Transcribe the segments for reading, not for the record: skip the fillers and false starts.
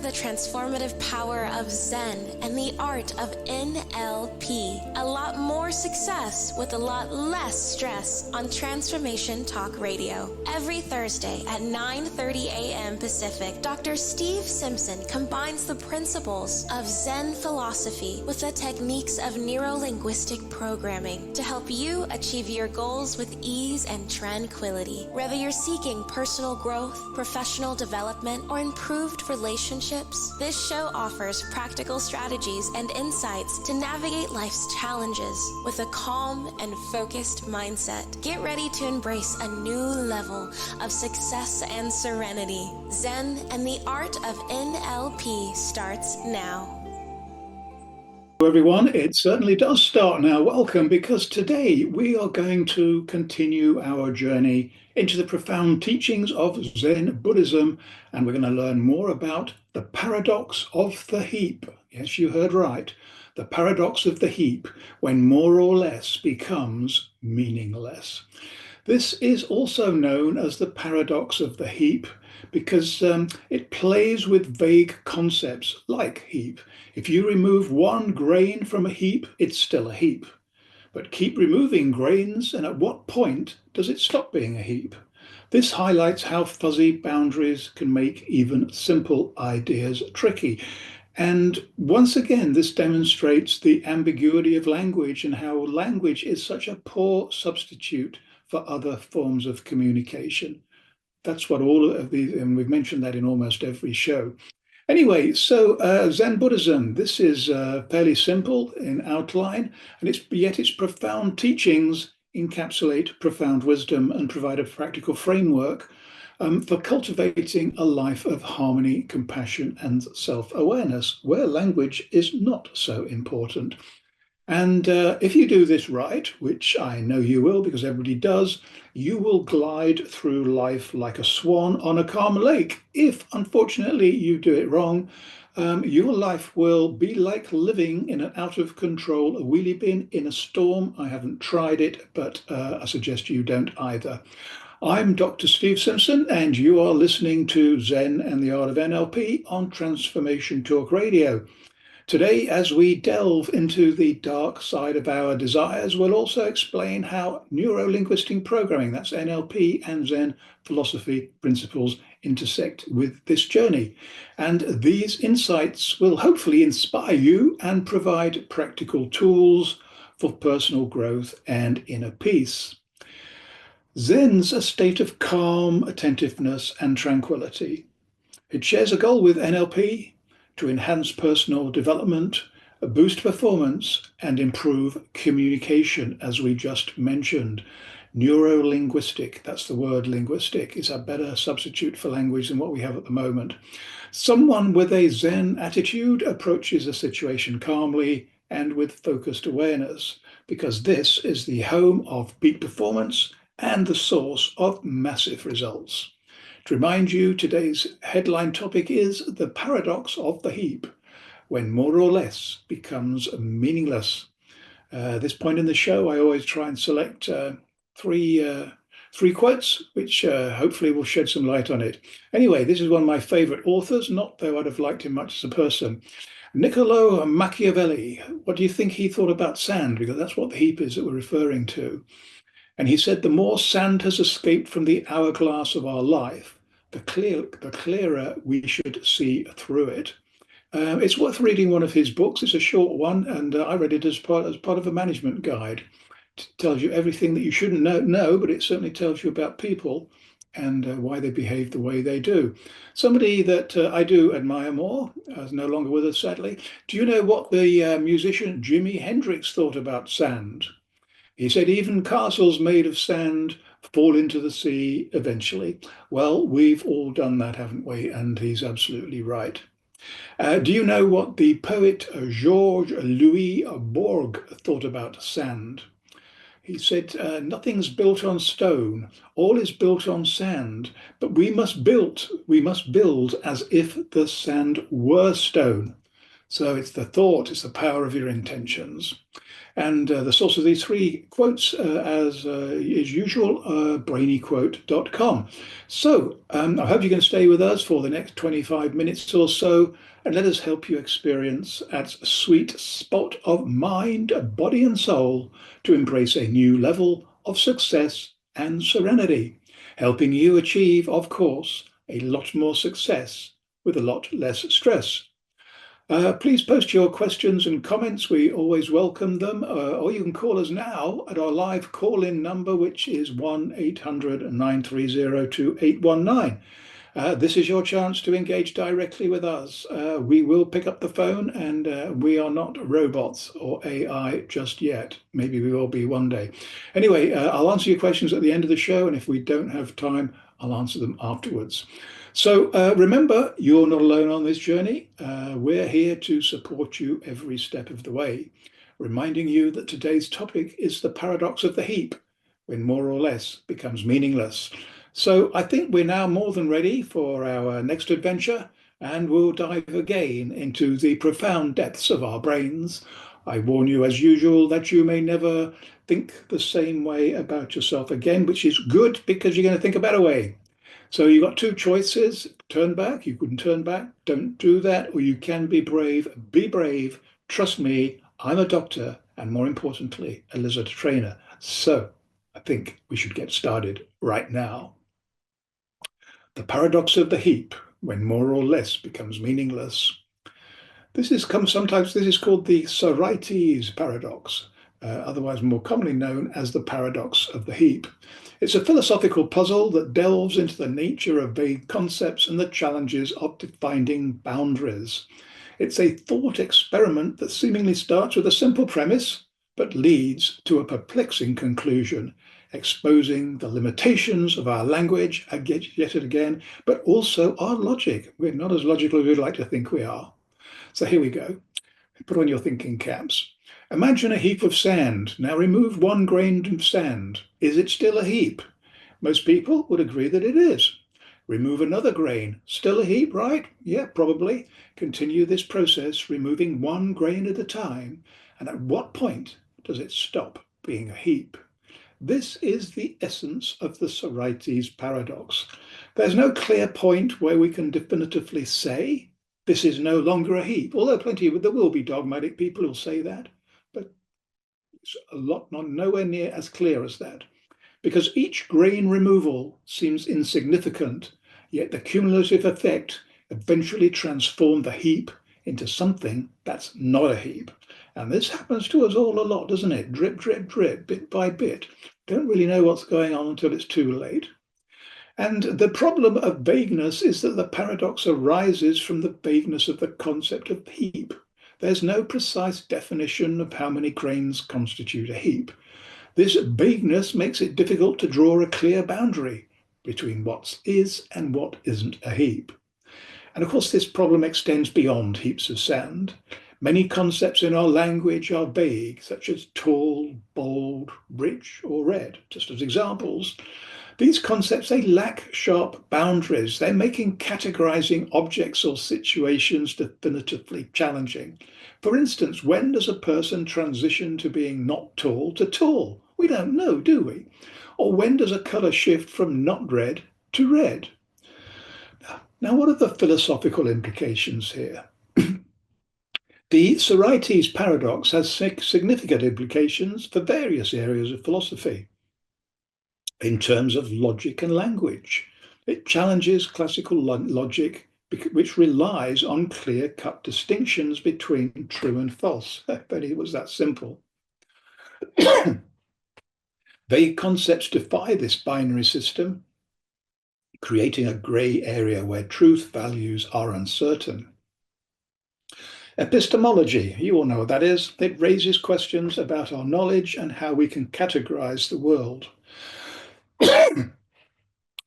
the transformative power of Zen and the art of NLP. A lot more success with a lot less stress on Transformation Talk Radio. Every Thursday at 9:30 a.m. Pacific, Dr. Steve Simpson combines the principles of Zen philosophy with the techniques of neuro-linguistic programming to help you achieve your goals with ease and tranquility. Whether you're seeking personal growth, professional development, or improved relationships, this show offers practical strategies and insights to navigate life's challenges with a calm and focused mindset. Get ready to embrace a new level of success and serenity. Zen and the art of NLP starts now. Hello everyone, it certainly does start now. Welcome, because today we are going to continue our journey into the profound teachings of Zen Buddhism, and we're going to learn more about the paradox of the heap. Yes, you heard right. The paradox of the heap, when more or less becomes meaningless. This is also known as the paradox of the heap because it plays with vague concepts like heap. If you remove one grain from a heap, it's still a heap. But keep removing grains, and at what point does it stop being a heap? This highlights how fuzzy boundaries can make even simple ideas tricky. And once again, this demonstrates the ambiguity of language and how language is such a poor substitute for other forms of communication. That's what all of these, and we've mentioned that in almost every show. Anyway, so Zen Buddhism, this is fairly simple in outline, and yet its profound teachings encapsulate profound wisdom and provide a practical framework for cultivating a life of harmony, compassion, and self-awareness, where language is not so important. And if you do this right, which I know you will because everybody does, you will glide through life like a swan on a calm lake. If, unfortunately, you do it wrong, your life will be like living in an out-of-control wheelie bin in a storm. I haven't tried it, but I suggest you don't either. I'm Dr. Steve Simpson, and you are listening to Zen and the Art of NLP on Transformation Talk Radio. Today, as we delve into the dark side of our desires, we'll also explain how neuro-linguistic programming, that's NLP, and Zen philosophy principles intersect with this journey. And these insights will hopefully inspire you and provide practical tools for personal growth and inner peace. Zen's a state of calm, attentiveness, and tranquility. It shares a goal with NLP to enhance personal development, boost performance, and improve communication, as we just mentioned. Neuro-linguistic, that's the word linguistic, is a better substitute for language than what we have at the moment. Someone with a Zen attitude approaches a situation calmly and with focused awareness, because this is the home of peak performance and the source of massive results. To remind you, today's headline topic is the paradox of the heap, when more or less becomes meaningless. At this point in the show, I always try and select three quotes, which hopefully will shed some light on it. Anyway, this is one of my favorite authors, not though I'd have liked him much as a person. Niccolo Machiavelli. What do you think he thought about sand? Because that's what the heap is that we're referring to. And he said, the more sand has escaped from the hourglass of our life, the clearer we should see through it. It's worth reading one of his books. It's a short one, and I read it as part of a management guide. It tells you everything that you shouldn't know, but it certainly tells you about people and why they behave the way they do. Somebody that I do admire more, is no longer with us, sadly. Do you know what the musician Jimi Hendrix thought about sand? He said, even castles made of sand fall into the sea eventually. Well, we've all done that, haven't we? And he's absolutely right. Do you know what the poet Georges Louis Borg thought about sand? He said, nothing's built on stone, all is built on sand, but we must build as if the sand were stone. So it's the thought, it's the power of your intentions. And the source of these three quotes, as is usual, brainyquote.com. So I hope you can stay with us for the next 25 minutes or so, and let us help you experience that sweet spot of mind, body, and soul to embrace a new level of success and serenity, helping you achieve, of course, a lot more success with a lot less stress. Please post your questions and comments. We always welcome them. Or you can call us now at our live call-in number, which is 1-800-930-2819. This is your chance to engage directly with us. We will pick up the phone, and we are not robots or AI just yet. Maybe we will be one day. Anyway, I'll answer your questions at the end of the show, and if we don't have time, I'll answer them afterwards. So remember, you're not alone on this journey. We're here to support you every step of the way, reminding you that today's topic is the paradox of the heap, when more or less becomes meaningless. So I think we're now more than ready for our next adventure, and we'll dive again into the profound depths of our brains. I warn you, as usual, that you may never think the same way about yourself again, which is good because you're going to think a better way. So you've got two choices: turn back, you couldn't turn back, don't do that, or you can be brave, trust me, I'm a doctor, and more importantly, a lizard trainer. So I think we should get started right now. The paradox of the heap, when more or less becomes meaningless. Sometimes this is called the Sorites paradox, otherwise more commonly known as the paradox of the heap. It's a philosophical puzzle that delves into the nature of vague concepts and the challenges of defining boundaries. It's a thought experiment that seemingly starts with a simple premise, but leads to a perplexing conclusion, exposing the limitations of our language yet again, but also our logic. We're not as logical as we'd like to think we are. So here we go. Put on your thinking caps. Imagine a heap of sand. Now remove one grain of sand. Is it still a heap? Most people would agree that it is. Remove another grain. Still a heap, right? Yeah, probably. Continue this process, removing one grain at a time. And at what point does it stop being a heap? This is the essence of the Sorites paradox. There's no clear point where we can definitively say this is no longer a heap, although there will be dogmatic people who'll say that, but it's nowhere near as clear as that, because each grain removal seems insignificant, yet the cumulative effect eventually transforms the heap into something that's not a heap. And this happens to us all a lot, doesn't it? Drip, drip, drip, bit by bit. Don't really know what's going on until it's too late. And the problem of vagueness is that the paradox arises from the vagueness of the concept of heap. There's no precise definition of how many grains constitute a heap. This vagueness makes it difficult to draw a clear boundary between what is and what isn't a heap. And of course, this problem extends beyond heaps of sand. Many concepts in our language are vague, such as tall, bold, rich, or red, just as examples. These concepts, they lack sharp boundaries. They're making categorizing objects or situations definitively challenging. For instance, when does a person transition to being not tall to tall? We don't know, do we? Or when does a color shift from not red to red? Now, what are the philosophical implications here? The Sorites paradox has significant implications for various areas of philosophy. In terms of logic and language, it challenges classical logic, which relies on clear-cut distinctions between true and false. But it was that simple. Vague concepts defy this binary system, creating a gray area where truth values are uncertain. Epistemology, you all know what that is. It raises questions about our knowledge and how we can categorize the world.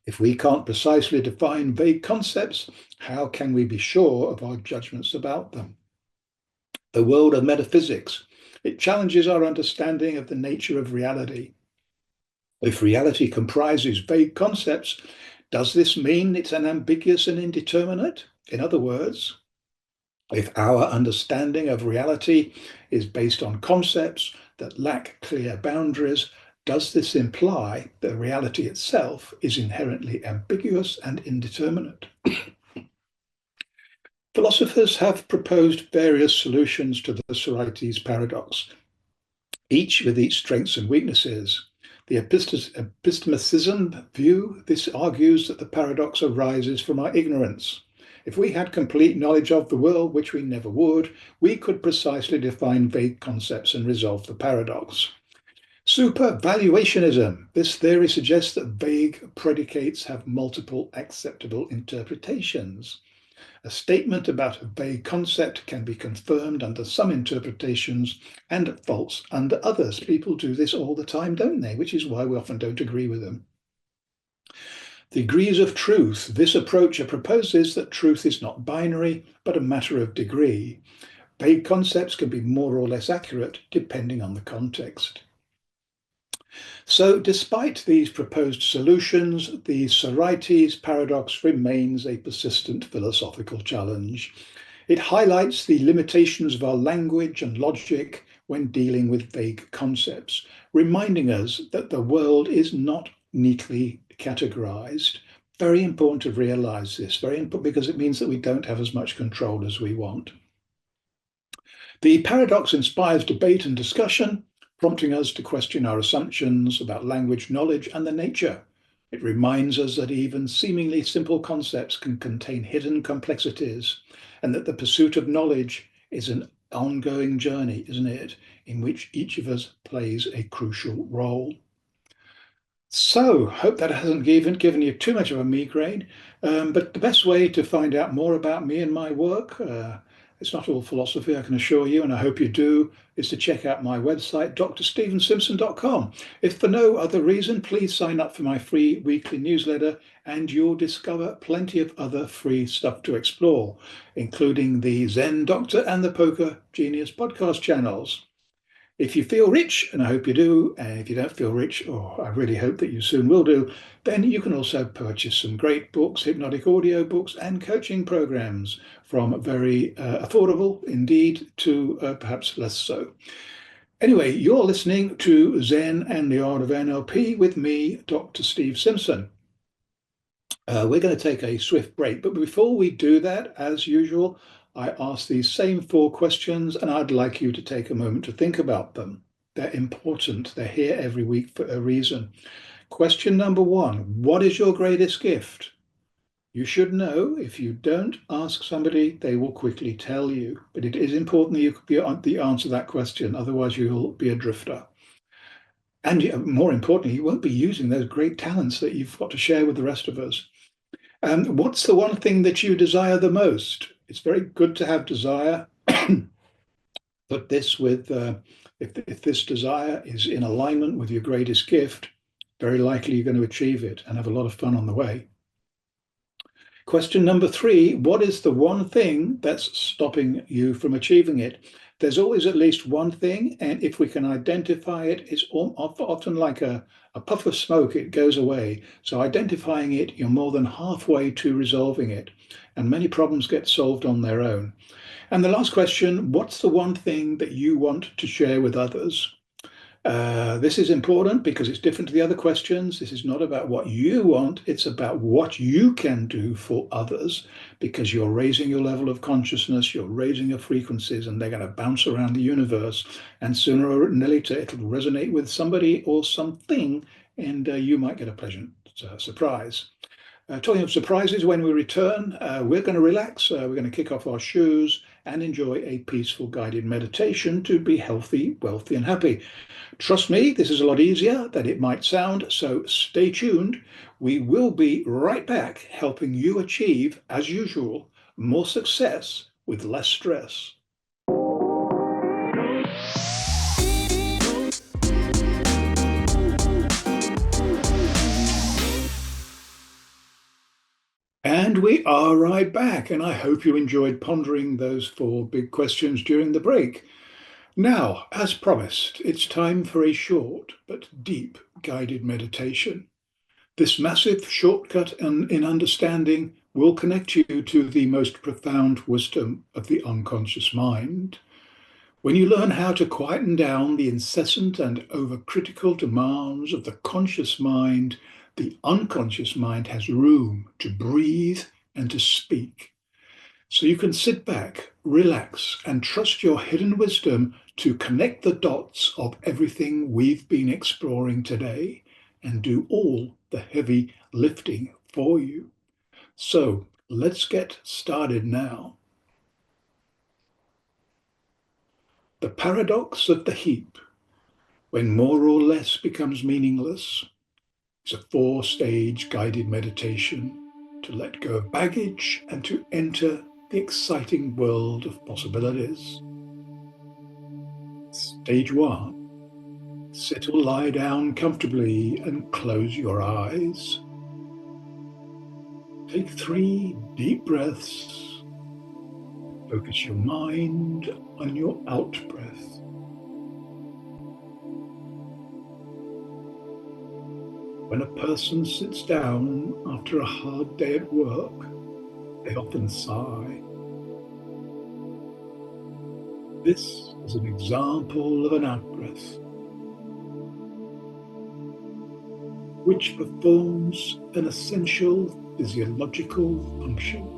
If we can't precisely define vague concepts, how can we be sure of our judgments about them? The world of metaphysics, it challenges our understanding of the nature of reality. If reality comprises vague concepts, does this mean it's an ambiguous and indeterminate? In other words, If our understanding of reality is based on concepts that lack clear boundaries, does this imply that reality itself is inherently ambiguous and indeterminate? Philosophers have proposed various solutions to the Socrates paradox, each with its strengths and weaknesses. The epistemicism view, this argues that the paradox arises from our ignorance. If we had complete knowledge of the world, which we never would, we could precisely define vague concepts and resolve the paradox. Supervaluationism. This theory suggests that vague predicates have multiple acceptable interpretations. A statement about a vague concept can be confirmed under some interpretations and false under others. People do this all the time, don't they? Which is why we often don't agree with them. Degrees of truth. This approach proposes that truth is not binary, but a matter of degree. Vague concepts can be more or less accurate depending on the context. So, despite these proposed solutions, the Socrates paradox remains a persistent philosophical challenge. It highlights the limitations of our language and logic when dealing with vague concepts, reminding us that the world is not neatly categorized. Very important to realize this, very important because it means that we don't have as much control as we want. The paradox inspires debate and discussion, prompting us to question our assumptions about language, knowledge, and the nature. It reminds us that even seemingly simple concepts can contain hidden complexities, and that the pursuit of knowledge is an ongoing journey, isn't it, in which each of us plays a crucial role. So, hope that hasn't given you too much of a migraine, but the best way to find out more about me and my work, it's not all philosophy, I can assure you, and I hope you do, is to check out my website, drstephensimpson.com. If for no other reason, please sign up for my free weekly newsletter and you'll discover plenty of other free stuff to explore, including the Zen Doctor and the Poker Genius podcast channels. If you feel rich, and I hope you do, and if you don't feel rich, or I really hope that you soon will do, then you can also purchase some great books, hypnotic audio books, and coaching programs from very affordable indeed to perhaps less so. Anyway, you're listening to Zen and the Art of NLP with me, Dr. Steve Simpson. We're going to take a swift break, but before we do that, as usual, I ask these same 4 questions, and I'd like you to take a moment to think about them. They're important. They're here every week for a reason. Question number 1, what is your greatest gift? You should know. If you don't ask somebody, they will quickly tell you. But it is important that you answer that question, otherwise you'll be a drifter. And more importantly, you won't be using those great talents that you've got to share with the rest of us. What's the one thing that you desire the most? It's very good to have desire. Put this with, if this desire is in alignment with your greatest gift, very likely you're going to achieve it and have a lot of fun on the way. Question number 3, what is the one thing that's stopping you from achieving it? There's always at least one thing, and if we can identify it, it's often like a puff of smoke, it goes away. So identifying it, you're more than halfway to resolving it, and many problems get solved on their own. And the last question, what's the one thing that you want to share with others? This is important because it's different to the other questions. This is not about what you want, it's about what you can do for others, because you're raising your level of consciousness, you're raising your frequencies, and they're going to bounce around the universe, and sooner or later it'll resonate with somebody or something, and you might get a pleasant surprise. Talking of surprises, when we return, we're going to relax, we're going to kick off our shoes and enjoy a peaceful guided meditation to be healthy, wealthy, and happy. Trust me, this is a lot easier than it might sound, so stay tuned. We will be right back helping you achieve, as usual, more success with less stress. And we are right back, and I hope you enjoyed pondering those 4 big questions during the break. Now, as promised, it's time for a short but deep guided meditation. This massive shortcut in understanding will connect you to the most profound wisdom of the unconscious mind. When you learn how to quieten down the incessant and overcritical demands of the conscious mind, the unconscious mind has room to breathe and to speak. So you can sit back, relax, and trust your hidden wisdom to connect the dots of everything we've been exploring today and do all the heavy lifting for you. So let's get started now. The paradox of the heap, when more or less becomes meaningless, is a 4-stage guided meditation to let go of baggage and to enter the exciting world of possibilities. Stage 1. Sit or lie down comfortably and close your eyes. Take 3 deep breaths. Focus your mind on your out breath. When a person sits down after a hard day at work, they often sigh. This is an example of an out-breath, which performs an essential physiological function.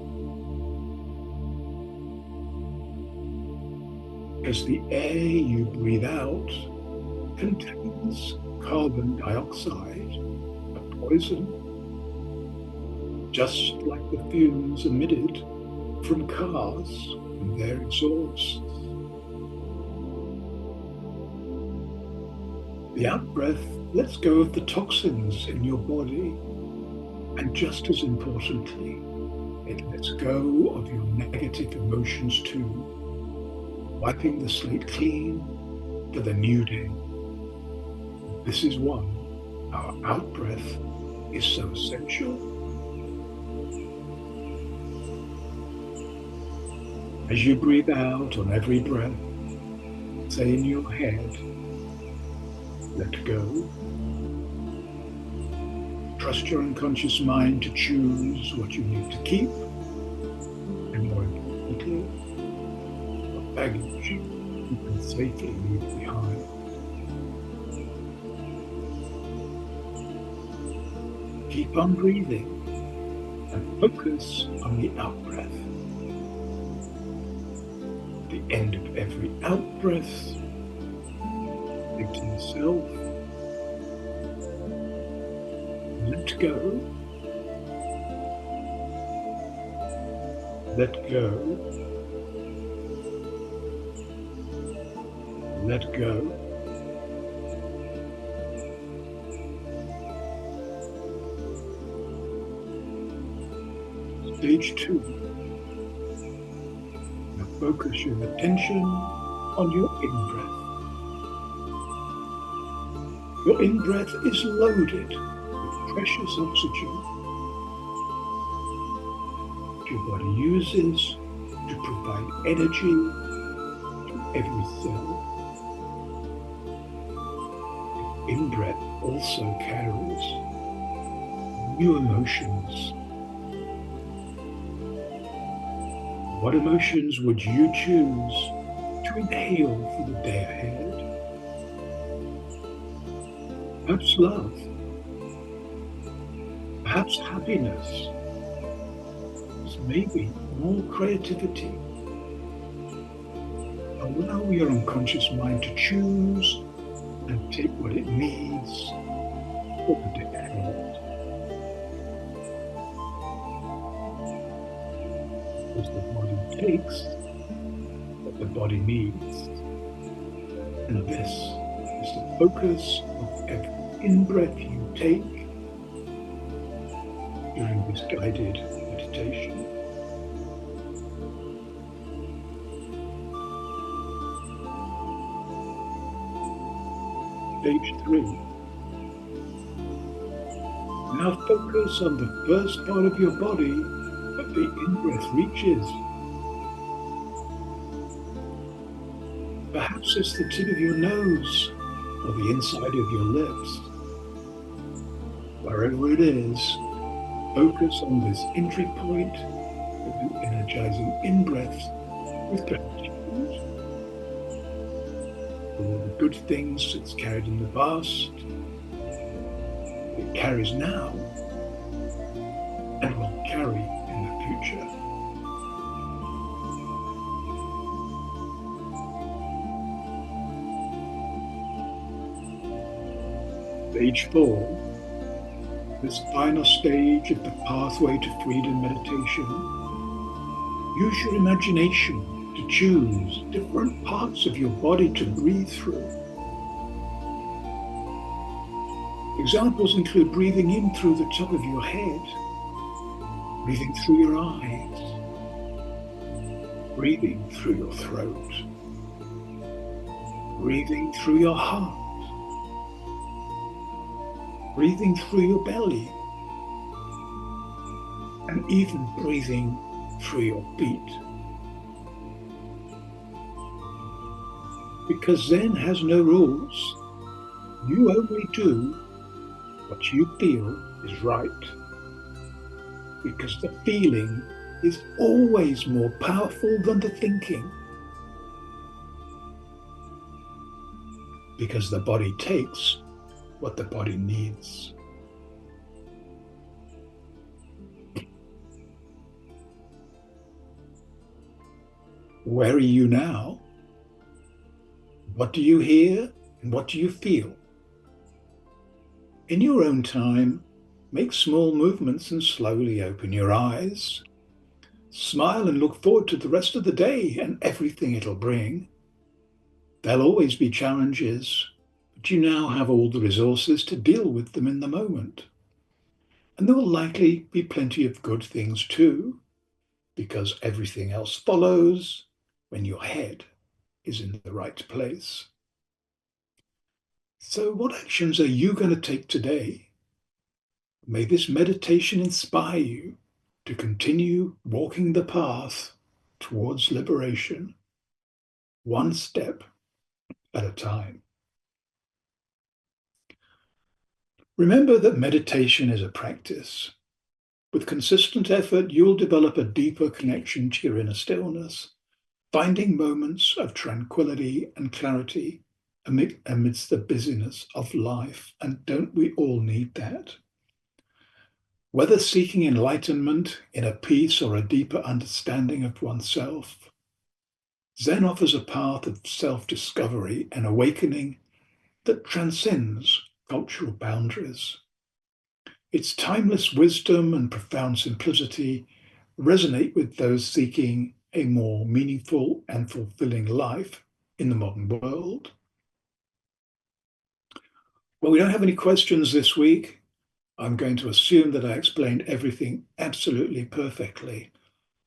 As the air you breathe out contains carbon dioxide, a poison, just like the fumes emitted from cars and their exhausts. The out-breath lets go of the toxins in your body, and just as importantly, it lets go of your negative emotions too, wiping the slate clean for the new day. This is why our out-breath is so essential. As you breathe out on every breath, say in your head, let go. Trust your unconscious mind to choose what you need to keep, and more importantly, what baggage you can safely leave behind. Keep on breathing and focus on the out-breath. At the end of every out-breath, think to yourself, let go, let go, let go. Stage 2. Now focus your attention on your in-breath. Your in-breath is loaded with precious oxygen your body uses to provide energy to every cell. In-breath also carries new emotions. What emotions would you choose to inhale for the day ahead? Perhaps love, perhaps happiness, maybe more creativity. Allow your unconscious mind to choose and take what it needs for the day ahead. Because the body takes what the body needs. And this is the focus of every in-breath you take during this guided meditation. Stage 3. Now focus on the first part of your body that the in-breath reaches. Perhaps it's the tip of your nose or the inside of your lips. Wherever it is, Focus on this entry point of the energizing in-breath with gratitude for all the good things it's carried in the past, it carries now, and will carry in the future. Stage 4, this final stage of the pathway to freedom meditation. Use your imagination to choose different parts of your body to breathe through. Examples include breathing in through the top of your head, breathing through your eyes, breathing through your throat, breathing through your heart, breathing through your belly, and even breathing through your feet. Because Zen has no rules. You only do what you feel is right. Because the feeling is always more powerful than the thinking. Because the body takes what the body needs. Where are you now? What do you hear and what do you feel? In your own time, make small movements and slowly open your eyes. Smile and look forward to the rest of the day and everything it'll bring. There'll always be challenges, but you now have all the resources to deal with them in the moment. And there will likely be plenty of good things too, because everything else follows when your head is in the right place. So what actions are you going to take today? May this meditation inspire you to continue walking the path towards liberation, one step at a time. Remember that meditation is a practice. With consistent effort, you'll develop a deeper connection to your inner stillness, finding moments of tranquility and clarity amidst the busyness of life. And don't we all need that? Whether seeking enlightenment, inner peace, or a deeper understanding of oneself, Zen offers a path of self-discovery and awakening that transcends cultural boundaries. Its timeless wisdom and profound simplicity resonate with those seeking a more meaningful and fulfilling life in the modern world. Well, we don't have any questions this week. I'm going to assume that I explained everything absolutely perfectly,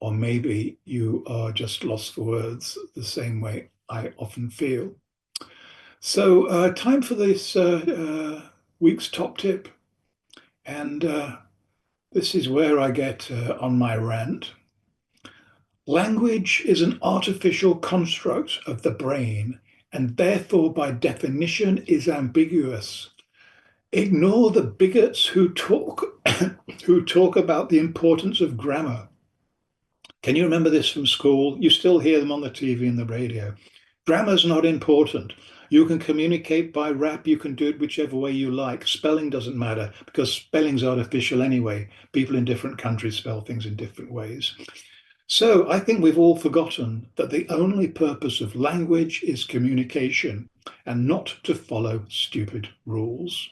or maybe you are just lost for words the same way I often feel. So time for this week's top tip. And this is where I get on my rant. Language is an artificial construct of the brain and therefore by definition is ambiguous. Ignore the bigots who talk about the importance of grammar. Can you remember this from school? You still hear them on the TV and the radio. Grammar's not important. You can communicate by rap, you can do it whichever way you like. Spelling doesn't matter because spelling's artificial anyway. People in different countries spell things in different ways. So I think we've all forgotten that the only purpose of language is communication and not to follow stupid rules.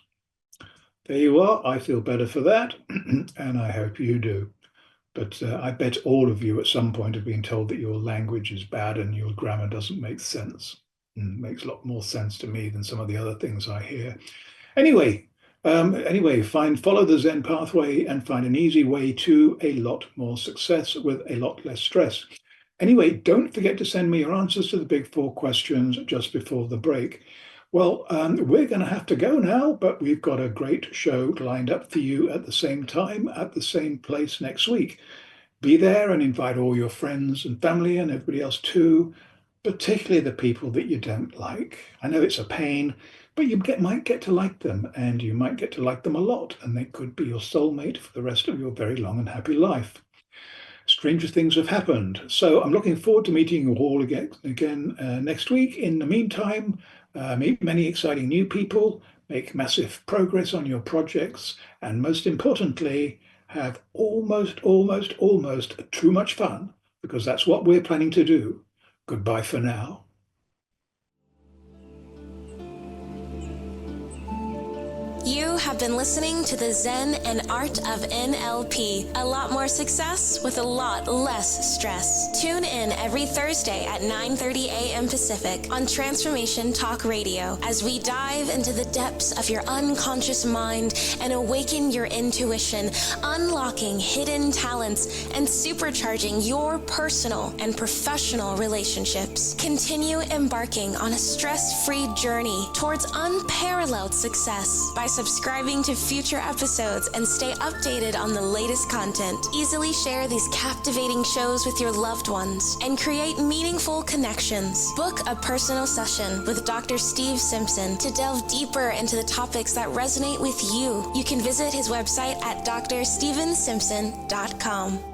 There you are. I feel better for that, and I hope you do. But I bet all of you at some point have been told that your language is bad and your grammar doesn't make sense. It makes a lot more sense to me than some of the other things I hear. Anyway, follow the Zen pathway and find an easy way to a lot more success with a lot less stress. Anyway, don't forget to send me your answers to the big 4 questions just before the break. Well, we're going to have to go now, but we've got a great show lined up for you at the same time, at the same place next week. Be there and invite all your friends and family and everybody else too, particularly the people that you don't like. I know it's a pain, but you might get to like them, and you might get to like them a lot, and they could be your soulmate for the rest of your very long and happy life. Stranger things have happened. So I'm looking forward to meeting you all again next week. In the meantime, meet many exciting new people, make massive progress on your projects, and most importantly, have almost too much fun, because that's what we're planning to do. Goodbye for now. You have been listening to the Zen and Art of NLP. A lot more success with a lot less stress. Tune in every Thursday at 9:30 a.m. Pacific on Transformation Talk Radio as we dive into the depths of your unconscious mind and awaken your intuition, unlocking hidden talents and supercharging your personal and professional relationships. Continue embarking on a stress-free journey towards unparalleled success by subscribing to future episodes and stay updated on the latest content. Easily share these captivating shows with your loved ones and create meaningful connections. Book a personal session with Dr. Steve Simpson to delve deeper into the topics that resonate with you. You can visit his website at drstevensimpson.com.